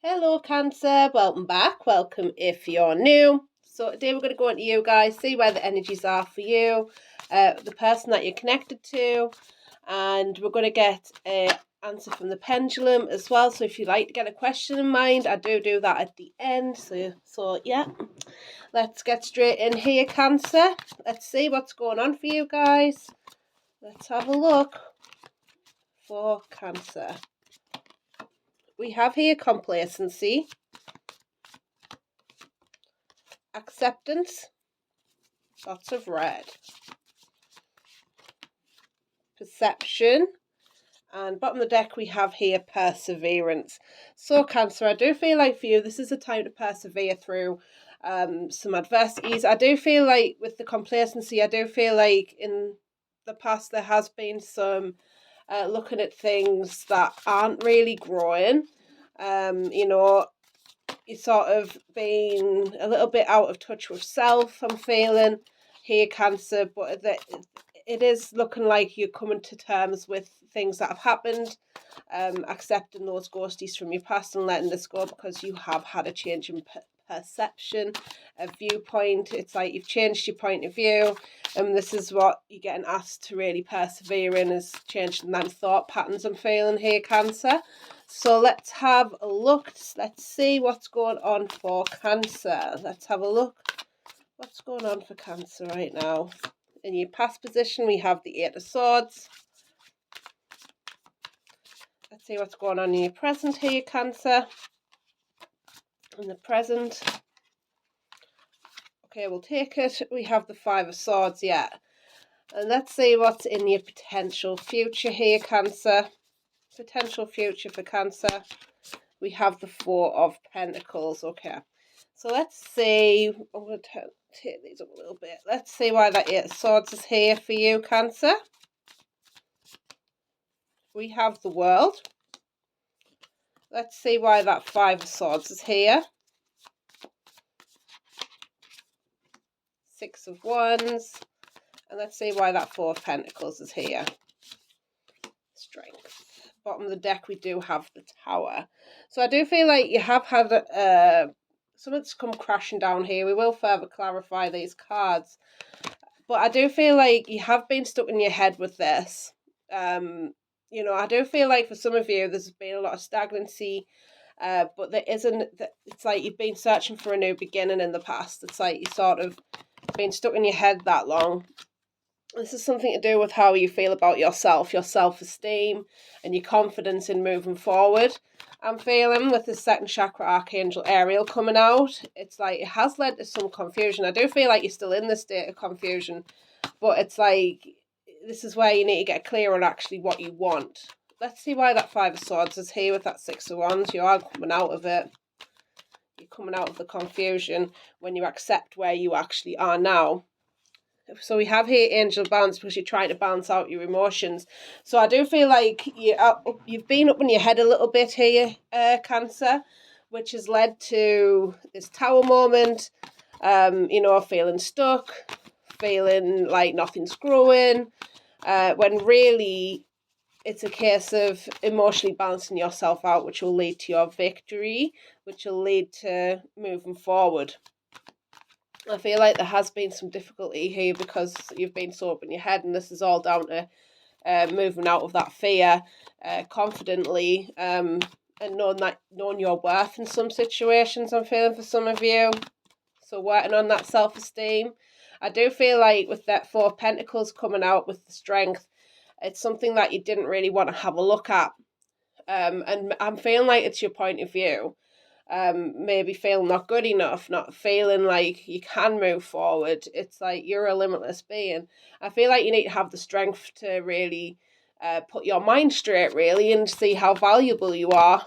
Hello Cancer, welcome back, welcome if you're new. So today we're going to go into you guys, see where the energies are for you, the person that you're connected to, and we're going to get an answer from the pendulum as well. So if you'd like to get a question in mind, I do that at the end. So yeah, let's get straight in here, Cancer. Let's see what's going on for you guys. Let's have a look for Cancer. We have here complacency, acceptance, lots of red, perception, and bottom of the deck we have here perseverance. So Cancer, I do feel like for you this is a time to persevere through some adversities. I do feel like with the complacency, I do feel like in the past there has been some looking at things that aren't really growing. You sort of being a little bit out of touch with self, I'm feeling here, Cancer, but it is looking like you're coming to terms with things that have happened, accepting those ghosties from your past and letting this go because you have had a change in perception, a viewpoint. It's like you've changed your point of view, and this is what you're getting asked to really persevere in, is changing them thought patterns, I'm feeling here, Cancer. So let's have a look. Let's see what's going on for Cancer. Let's have a look. What's going on for Cancer right now? In your past position, we have the Eight of Swords. Let's see what's going on in your present here, Cancer. In the present. Okay, we'll take it. We have the Five of Swords, yeah. And let's see what's in your potential future here, Cancer. Potential future for Cancer. We have the Four of Pentacles. Okay, so let's see. I'm going to take these up a little bit. Let's see why that Eight of Swords is here for you, Cancer. We have the World. Let's see why that Five of Swords is here. Six of Wands. And let's see why that Four of Pentacles is here. Strength. Bottom of the deck we do have the Tower. So I do feel like you have had something's come crashing down here. We will further clarify these cards, but I do feel like you have been stuck in your head with this. I do feel like for some of you there's been a lot of stagnancy, but there isn't. It's like you've been searching for a new beginning in the past. It's like you sort of been stuck in your head that long. This is something to do with how you feel about yourself, your self-esteem, and your confidence in moving forward. I'm feeling with the second chakra archangel Ariel coming out, it's like it has led to some confusion. I do feel like you're still in this state of confusion, but it's like this is where you need to get clear on actually what you want. Let's see why that Five of Swords is here with that Six of Wands. You are coming out of it. You're coming out of the confusion when you accept where you actually are now. So we have here angel balance because you're trying to balance out your emotions. So I do feel like you've been up in your head a little bit here, Cancer, which has led to this Tower moment, feeling stuck, feeling like nothing's growing, when really it's a case of emotionally balancing yourself out, which will lead to your victory, which will lead to moving forward. I feel like there has been some difficulty here because you've been so up in your head, and this is all down to moving out of that fear confidently, and knowing your worth in some situations, I'm feeling for some of you. So working on that self-esteem. I do feel like with that Four of Pentacles coming out with the Strength, it's something that you didn't really want to have a look at. And I'm feeling like it's your point of view. Maybe feeling not good enough, not feeling like you can move forward. It's like you're a limitless being. I feel like you need to have the strength to really put your mind straight, really, and see how valuable you are.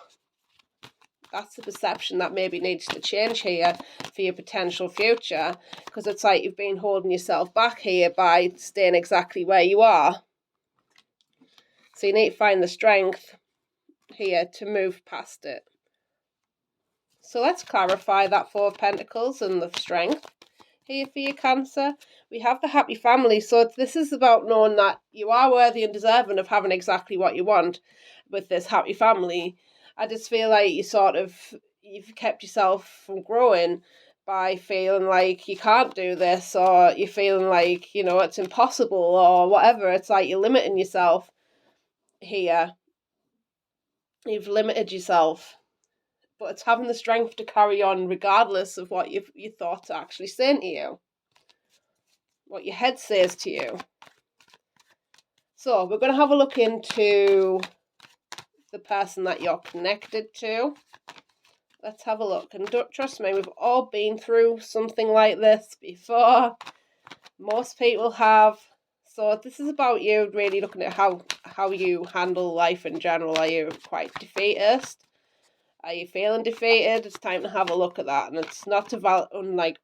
That's the perception that maybe needs to change here for your potential future, because it's like you've been holding yourself back here by staying exactly where you are. So you need to find the strength here to move past it. So let's clarify that Four of Pentacles and the Strength here for your Cancer. We have the Happy Family. So this is about knowing that you are worthy and deserving of having exactly what you want with this Happy Family. I just feel like you've kept yourself from growing by feeling like you can't do this, or you're feeling like, it's impossible or whatever. It's like you're limiting yourself here. You've limited yourself. But it's having the strength to carry on regardless of what your thoughts are actually saying to you. What your head says to you. So we're going to have a look into the person that you're connected to. Let's have a look. And don't trust me, we've all been through something like this before. Most people have. So this is about you really looking at how you handle life in general. Are you quite defeatist? Are you feeling defeated? It's time to have a look at that. And it's not to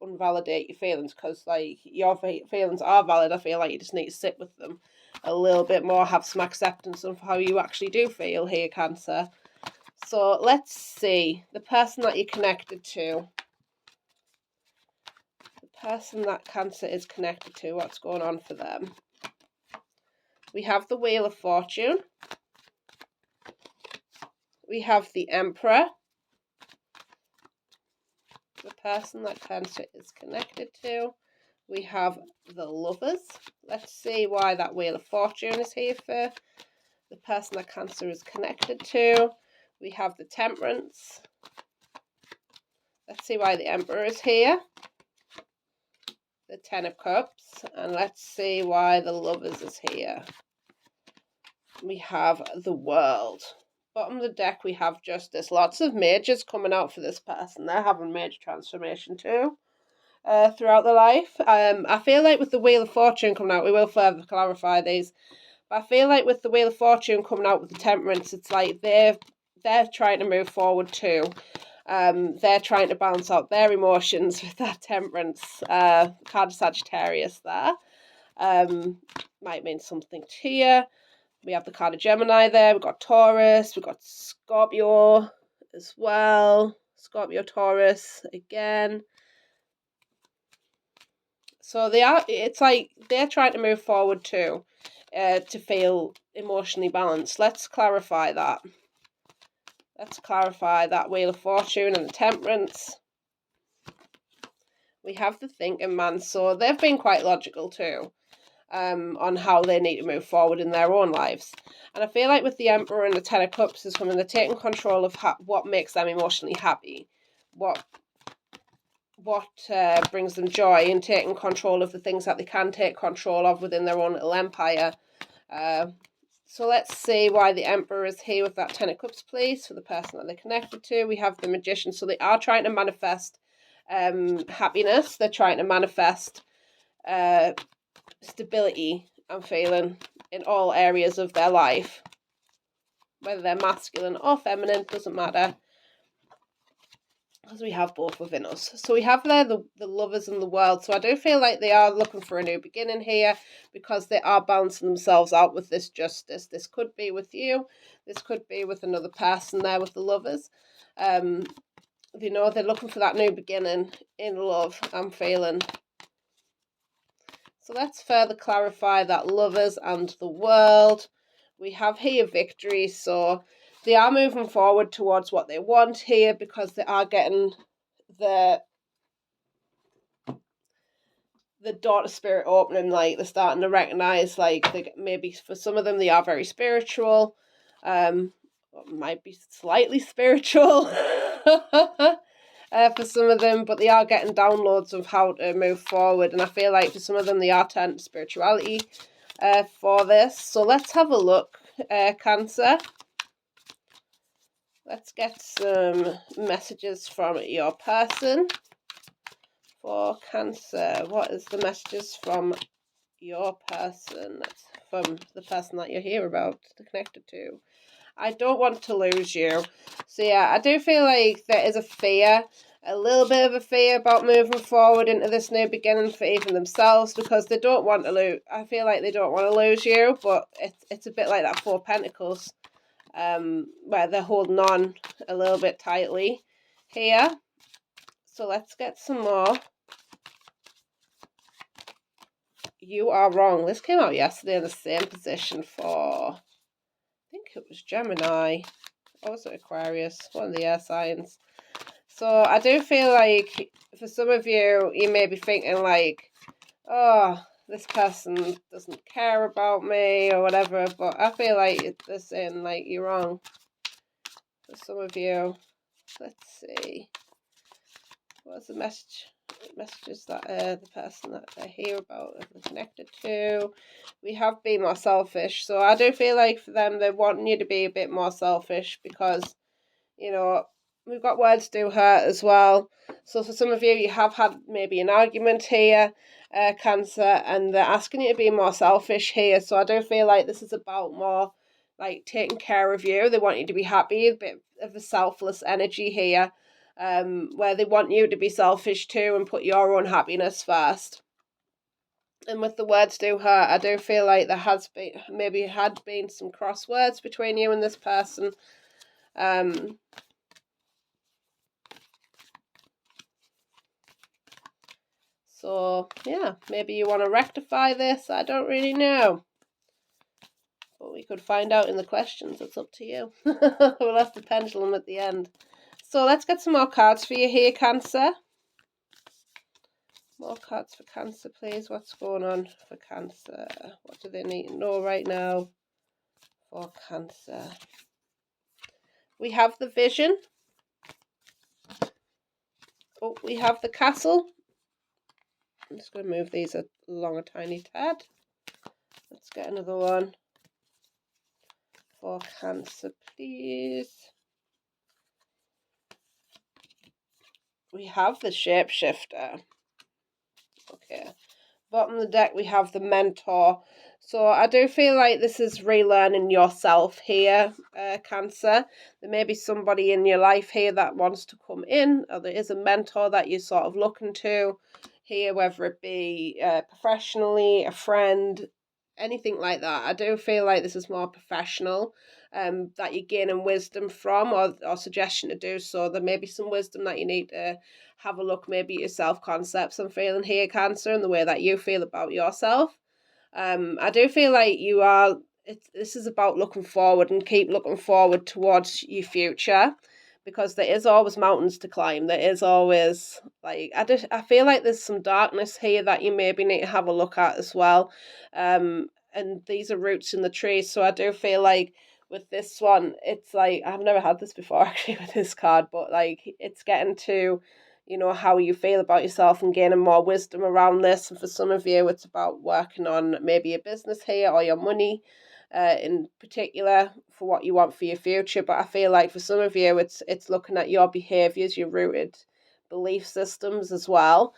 invalidate your feelings, because your feelings are valid. I feel like you just need to sit with them a little bit more, have some acceptance of how you actually do feel here, Cancer. So let's see, the person that you're connected to. The person that Cancer is connected to, what's going on for them? We have the Wheel of Fortune. We have the Emperor. The person that Cancer is connected to. We have the Lovers. Let's see why that Wheel of Fortune is here for the person that Cancer is connected to. We have the Temperance. Let's see why the Emperor is here. The Ten of Cups. And let's see why the Lovers is here. We have the World. Bottom of the deck, we have Justice. Lots of majors coming out for this person. They're having major transformation too throughout their life. I feel like with the Wheel of Fortune coming out, we will further clarify these. But I feel like with the Wheel of Fortune coming out with the Temperance, it's like they're trying to move forward too. They're trying to balance out their emotions with that Temperance card of Sagittarius there. Might mean something to you. We have the card of Gemini there. We've got Taurus. We've got Scorpio as well. Scorpio, Taurus again. So it's like they're trying to move forward too, to feel emotionally balanced. Let's clarify that. Let's clarify that Wheel of Fortune and the Temperance. We have the Thinking Man. So they've been quite logical too, on how they need to move forward in their own lives. And I feel like with the Emperor and the Ten of Cups is coming, they're taking control of what makes them emotionally happy. What brings them joy, and taking control of the things that they can take control of within their own little empire. So let's see why the Emperor is here with that Ten of Cups, please, for the person that they're connected to. We have the Magician. So they are trying to manifest happiness. They're trying to manifest stability, I'm feeling, in all areas of their life. Whether they're masculine or feminine, doesn't matter, because we have both within us. So we have there the Lovers and the World. So I do feel like they are looking for a new beginning here, because they are balancing themselves out with this Justice. This could be with you. This could be with another person there with the Lovers. They're looking for that new beginning in love, I'm feeling. So let's further clarify that Lovers and the World. We have here Victory. So they are moving forward towards what they want here, because they are getting the daughter spirit opening. Like, they're starting to recognize, like, maybe for some of them they are very spiritual, might be slightly spiritual for some of them, but they are getting downloads of how to move forward. And I feel like for some of them they are turning to spirituality for this. So let's have a look, Cancer. Let's get some messages from your person for Cancer. What is the messages from your person? That's from the person that you're here about, connected to. I don't want to lose you. So yeah, I do feel like there is a little bit of a fear about moving forward into this new beginning for even themselves, because they don't want to lose. I feel like they don't want to lose you, but it's a bit like that Four of Pentacles, where they're holding on a little bit tightly here. So let's get some more. You are wrong. This came out yesterday in the same position for, I think it was Gemini also Aquarius, one of the air signs. So I do feel like for some of you, you may be thinking like, oh, this person doesn't care about me or whatever, but I feel like they're saying like you're wrong. For some of you, let's see, what's the messages that the person that they hear about are connected to. We have been more selfish, so I do feel like for them they want you to be a bit more selfish because, you know, we've got words do hurt as well. So for some of you, you have had maybe an argument here, Cancer, and they're asking you to be more selfish here. So I do feel like this is about more like taking care of you. They want you to be happy, a bit of a selfless energy here, where they want you to be selfish too and put your own happiness first. And with the words do hurt, I do feel like there has been, maybe had been some crosswords between you and this person. So, yeah, maybe you want to rectify this. I don't really know. But we could find out in the questions. It's up to you. We'll have the pendulum at the end. So let's get some more cards for you here, Cancer. More cards for Cancer, please. What's going on for Cancer? What do they need to know right now for Cancer? We have the Vision. Oh, we have the Castle. I'm just going to move these along a tiny tad. Let's get another one for Cancer, please. We have the Shapeshifter. Okay. Bottom of the deck, we have the Mentor. So I do feel like this is relearning yourself here, Cancer. There may be somebody in your life here that wants to come in, or there is a mentor that you're sort of looking to here, whether it be professionally, a friend, anything like that. I do feel like this is more professional, that you're gaining wisdom from, or suggestion to do so. There may be some wisdom that you need to have a look maybe at your self-concepts I'm feeling here, Cancer, and the way that you feel about yourself. I do feel like you are, this is about looking forward and keep looking forward towards your future, because there is always mountains to climb. There is always, like, I feel like there's some darkness here that you maybe need to have a look at as well. And these are roots in the trees, so I do feel like with this one, it's like, I've never had this before actually with this card, but like it's getting to, you know, how you feel about yourself and gaining more wisdom around this. And for some of you, it's about working on maybe a business here or your money in particular for what you want for your future. But I feel like for some of you, it's looking at your behaviours, your rooted belief systems as well,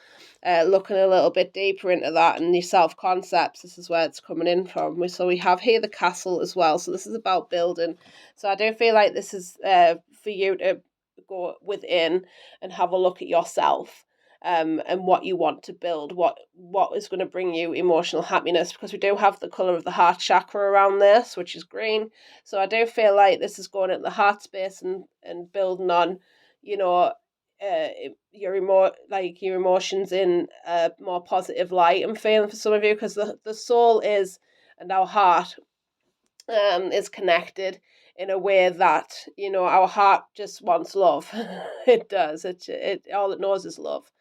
looking a little bit deeper into that and your self-concepts. This is where it's coming in from. So we have here the Castle as well. So this is about building. So I do feel like this is for you to go within and have a look at yourself, and what you want to build, what is going to bring you emotional happiness, because we do have the colour of the heart chakra around this, which is green. So I do feel like this is going at the heart space and building on, you know, your emotions in a more positive light. I'm feeling for some of you, because the soul is, and our heart is connected in a way that, you know, our heart just wants love. It does. It all it knows is love.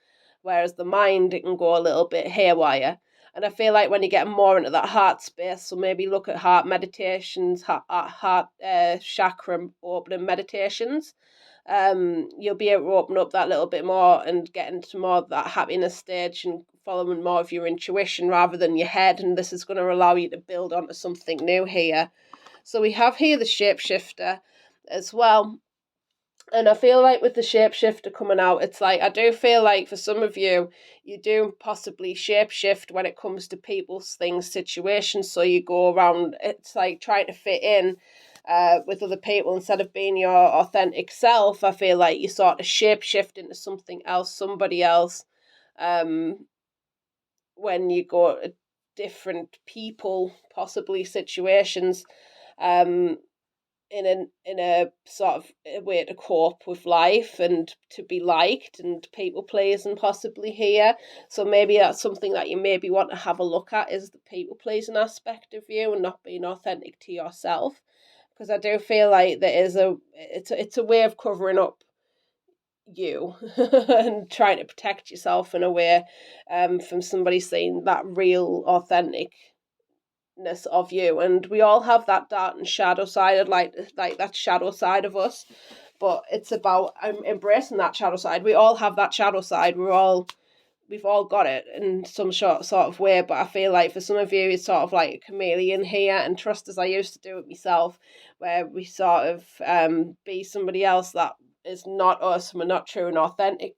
Whereas the mind, it can go a little bit haywire. And I feel like when you get more into that heart space, so maybe look at heart meditations, heart chakra opening meditations, you'll be able to open up that little bit more and get into more of that happiness stage and following more of your intuition rather than your head. And this is going to allow you to build onto something new here. So we have here the Shapeshifter as well. And I feel like with the Shapeshifter coming out, it's like, I do feel like for some of you, you do possibly shapeshift when it comes to people's things, situations. So you go around, it's like trying to fit in with other people instead of being your authentic self. I feel like you sort of shapeshift into something else, somebody else, when you go to different people, possibly situations, in a sort of a way to cope with life and to be liked and people pleasing possibly here. So maybe that's something that you maybe want to have a look at, is the people pleasing aspect of you and not being authentic to yourself. because I do feel like it's a way of covering up you and trying to protect yourself in a way from somebody seeing that real authenticness of you. And we all have that dark and shadow side of like that shadow side of us, but it's about embracing that shadow side. We all have that shadow side. We've all got it in some sort of way, but I feel like for some of you it's sort of like a chameleon here, and trust as I used to do it myself, where we sort of be somebody else that is not us, and we're not true and authentic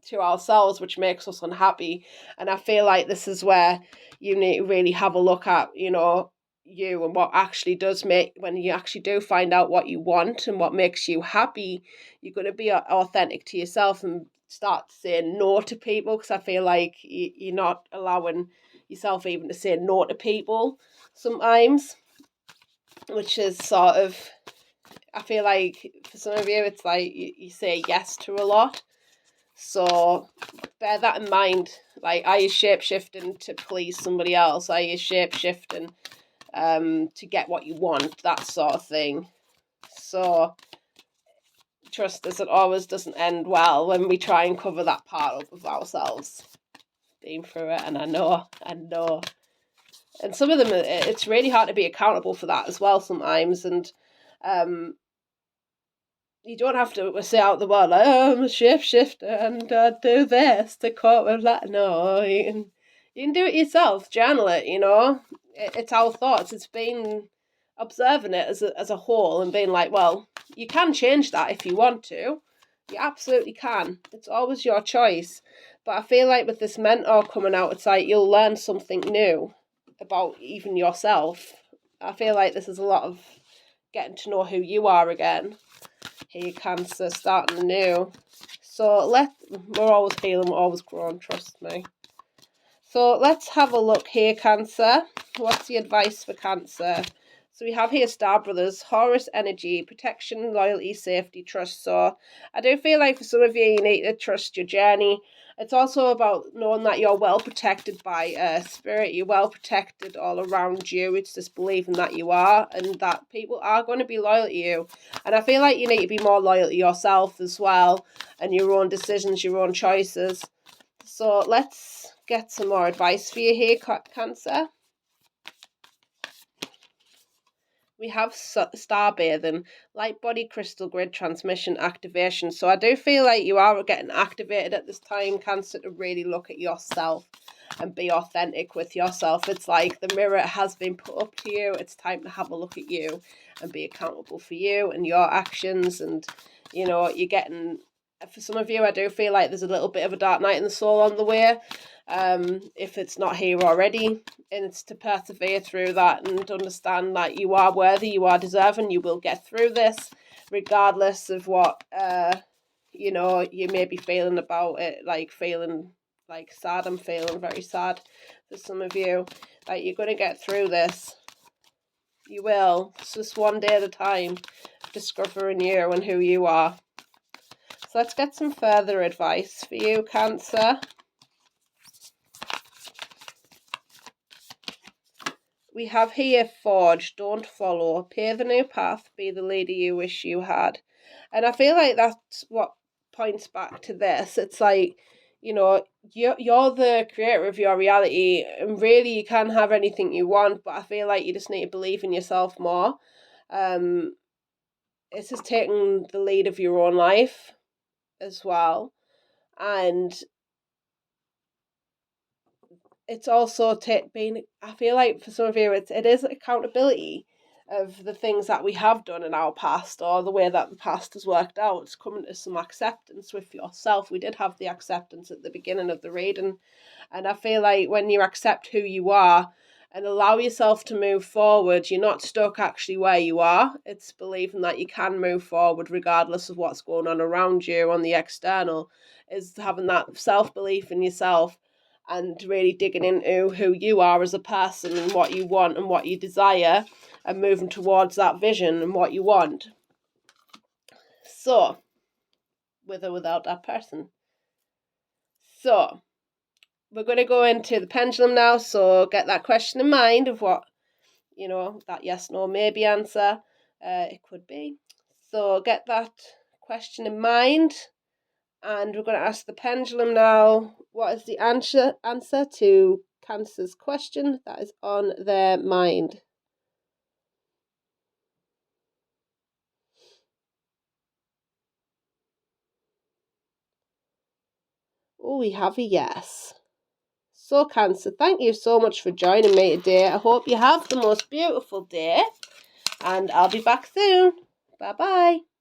to ourselves, which makes us unhappy. And I feel like this is where you need to really have a look at, you and what actually does make, when you actually do find out what you want and what makes you happy, you're going to be authentic to yourself and start saying no to people, because I feel like you're not allowing yourself even to say no to people sometimes, which is sort of, I feel like for some of you it's like you say yes to a lot. So bear that in mind. Like, are you shape-shifting to please somebody else? Are you shape-shifting to get what you want? That sort of thing. So trust us, it always doesn't end well when we try and cover that part up of ourselves. Been through it, and I know. And some of them, it's really hard to be accountable for that as well sometimes. And you don't have to say out the world, like, oh, I'm a shapeshifter and I do this to cope with that. No, you can do it yourself. Journal it, It's our thoughts. It's been observing it as a whole and being like, well, you can change that if you want to. You absolutely can. It's always your choice. But I feel like with this mentor coming out, it's like you'll learn something new about even yourself. I feel like this is a lot of getting to know who you are again. Here, Cancer, starting anew. So we're always healing, we're always growing, trust me. So let's have a look here, Cancer. What's the advice for Cancer? So we have here Star Brothers, Horus energy, protection, loyalty, safety, trust. So I do feel like for some of you need to trust your journey. It's also about knowing that you're well protected by spirit. You're well protected all around you. It's just believing that you are, and that people are going to be loyal to you. And I feel like you need to be more loyal to yourself as well, and your own decisions, your own choices. So let's get some more advice for you here, Cancer. We have star bathing, light body crystal grid transmission activation. So I do feel like you are getting activated at this time, Cancer, to really look at yourself and be authentic with yourself. It's like the mirror has been put up to you. It's time to have a look at you and be accountable for you and your actions. And, you're getting, for some of you, I do feel like there's a little bit of a dark night in the soul on the way. If it's not here already, and it's to persevere through that and understand that you are worthy, you are deserving, you will get through this regardless of what you may be feeling about it, like feeling like sad. I'm feeling very sad for some of you. Like, you're going to get through this. You will. It's just one day at a time, discovering you and who you are. So let's get some further advice for you, Cancer. We have here Forge, don't follow, pave the new path, be the leader you wish you had. And I feel like that's what points back to this. It's like, you're the creator of your reality, and really you can have anything you want, but I feel like you just need to believe in yourself more. It's just taking the lead of your own life as well. And it's also being, I feel like for some of you, it is accountability of the things that we have done in our past, or the way that the past has worked out. It's coming to some acceptance with yourself. We did have the acceptance at the beginning of the reading, and I feel like when you accept who you are and allow yourself to move forward, you're not stuck actually where you are. It's believing that you can move forward regardless of what's going on around you on the external. Is having that self-belief in yourself and really digging into who you are as a person and what you want and what you desire, and moving towards that vision and what you want. So, with or without that person. So, we're going to go into the pendulum now, so get that question in mind of what, that yes, no, maybe answer. it could be. So get that question in mind. And we're going to ask the pendulum now, what is the answer to Cancer's question that is on their mind? Oh, we have a yes. So, Cancer, thank you so much for joining me today. I hope you have the most beautiful day, and I'll be back soon. Bye-bye.